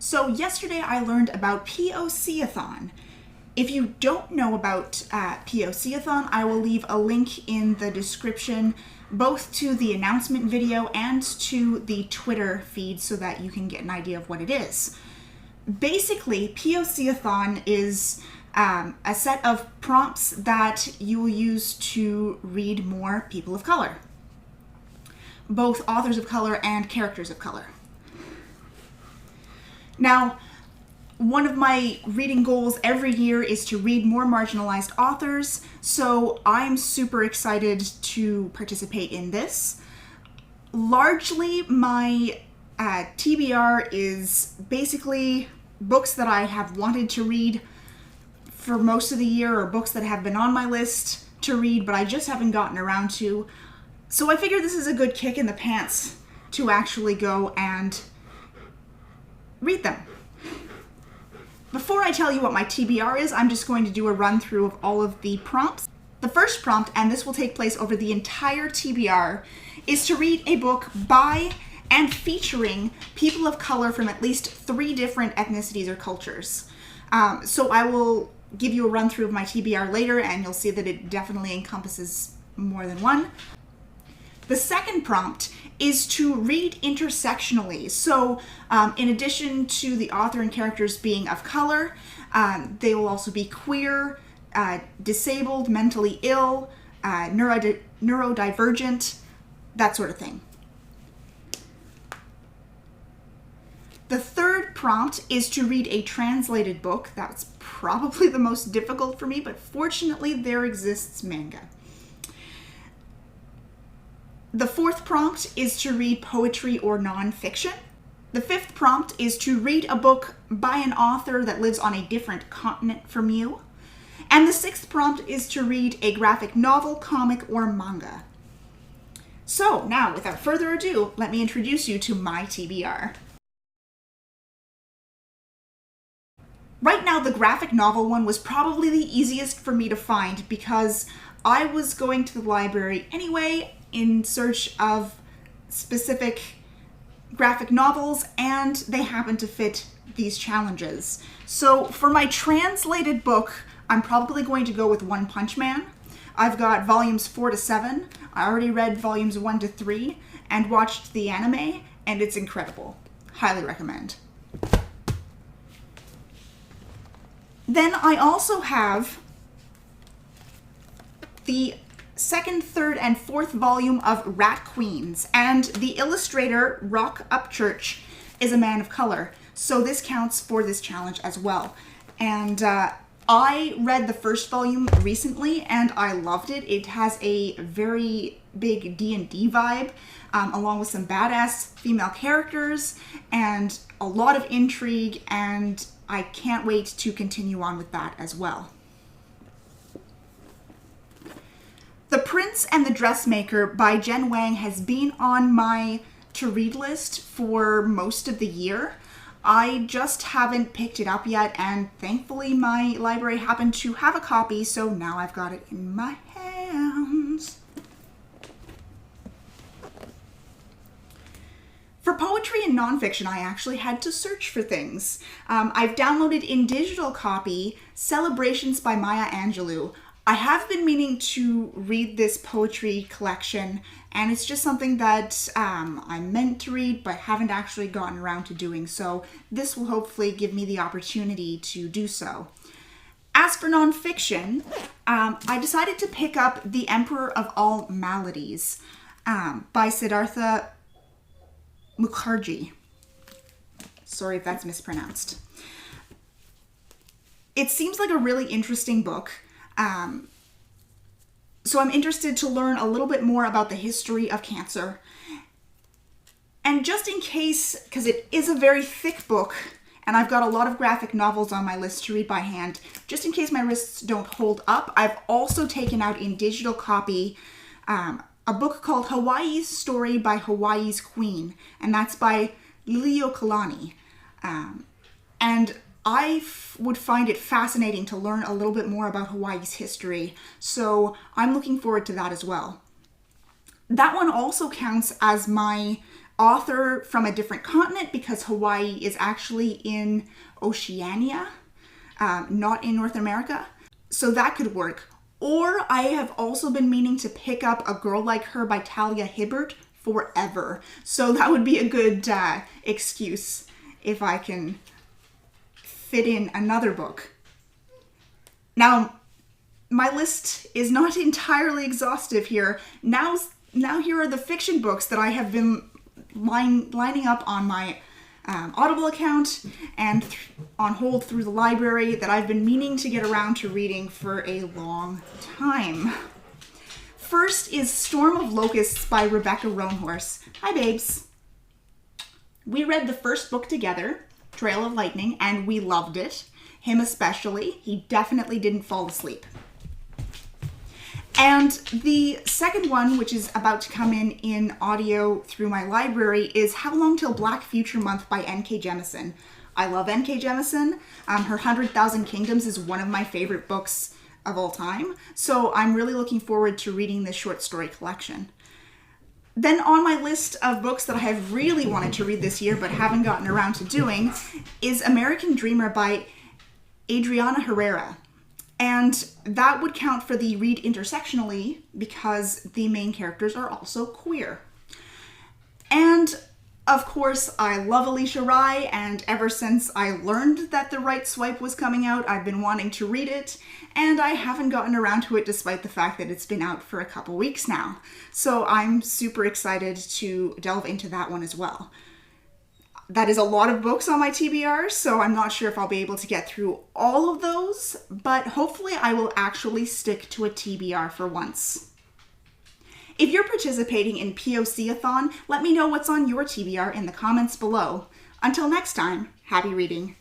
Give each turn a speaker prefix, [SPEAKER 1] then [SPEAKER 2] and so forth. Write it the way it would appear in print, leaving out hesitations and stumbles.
[SPEAKER 1] So yesterday I learned about POC-a-thon. If you don't know about POC-a-thon, I will leave a link in the description both to the announcement video and to the Twitter feed so that you can get an idea of what it is. Basically, POC-a-thon is a set of prompts that you will use to read more people of color, both authors of color and characters of color. Now, one of my reading goals every year is to read more marginalized authors, so I'm super excited to participate in this. Largely, my TBR is basically books that I have wanted to read for most of the year, or books that have been on my list to read, but I just haven't gotten around to. So I figured this is a good kick in the pants to actually go and read them. Before I tell you what my TBR is, I'm just going to do a run through of all of the prompts. The first prompt, and this will take place over the entire TBR, is to read a book by and featuring people of color from at least 3 different ethnicities or cultures. So I will give you a run through of my TBR later, and you'll see that it definitely encompasses more than one. The second prompt is to read intersectionally. So in addition to the author and characters being of color, they will also be queer, disabled, mentally ill, neurodivergent, that sort of thing. The third prompt is to read a translated book. That's probably the most difficult for me, but fortunately there exists manga. The fourth prompt is to read poetry or nonfiction. The fifth prompt is to read a book by an author that lives on a different continent from you. And the sixth prompt is to read a graphic novel, comic, or manga. So now, without further ado, let me introduce you to my TBR. Right now, the graphic novel one was probably the easiest for me to find because I was going to the library anyway in search of specific graphic novels, and they happen to fit these challenges. So for my translated book, I'm probably going to go with One Punch Man. I've got volumes 4 to 7. I already read volumes 1 to 3 and watched the anime, and it's incredible. Highly recommend. Then I also have the second, third, and fourth volume of Rat Queens, and the illustrator, Roc Upchurch, is a man of color, so this counts for this challenge as well. And I read the first volume recently, and I loved it. It has a very big D&D vibe, along with some badass female characters, and a lot of intrigue, and I can't wait to continue on with that as well. The Prince and the Dressmaker by Wang has been on my to-read list for most of the year. I just haven't picked it up yet, and thankfully my library happened to have a copy, so now I've got it in my hands. For poetry and nonfiction, I actually had to search for things. I've downloaded in digital copy Celebrations by Maya Angelou. I have been meaning to read this poetry collection, and it's just something that I meant to read but haven't actually gotten around to doing, so this will hopefully give me the opportunity to do so. As for nonfiction, I decided to pick up The Emperor of All Maladies by Siddhartha Mukherjee. Sorry if that's mispronounced. It seems like a really interesting book. So I'm interested to learn a little bit more about the history of cancer. And just in case, because it is a very thick book, and I've got a lot of graphic novels on my list to read by hand, just in case my wrists don't hold up, I've also taken out in digital copy a book called Hawaii's Story by Hawaii's Queen, and that's by Liliuokalani. And I would find it fascinating to learn a little bit more about Hawaii's history, so I'm looking forward to that as well. That one also counts as my author from a different continent because Hawaii is actually in Oceania, not in North America. So that could work. Or I have also been meaning to pick up A Girl Like Her by Talia Hibbert forever. So that would be a good excuse if I can fit in another book. Now, my list is not entirely exhaustive here. Now here are the fiction books that I have been lining up on my Audible account and on hold through the library that I've been meaning to get around to reading for a long time. First is Storm of Locusts by Rebecca Roanhorse. Hi, babes. We read the first book together, Trail of Lightning, and we loved it. Him especially. He definitely didn't fall asleep. And the second one, which is about to come in audio through my library, is How Long Till Black Future Month by N.K. Jemisin. I love N.K. Jemisin. Her 100,000 Kingdoms is one of my favorite books of all time, so I'm really looking forward to reading this short story collection. Then on my list of books that I have really wanted to read this year but haven't gotten around to doing is American Dreamer by Adriana Herrera. And that would count for the read intersectionally because the main characters are also queer. And of course, I love Alisha Rai, and ever since I learned that The Right Swipe was coming out, I've been wanting to read it, and I haven't gotten around to it despite the fact that it's been out for a couple weeks now. So I'm super excited to delve into that one as well. That is a lot of books on my TBR, so I'm not sure if I'll be able to get through all of those, but hopefully I will actually stick to a TBR for once. If you're participating in POC-a-thon, let me know what's on your TBR in the comments below. Until next time, happy reading.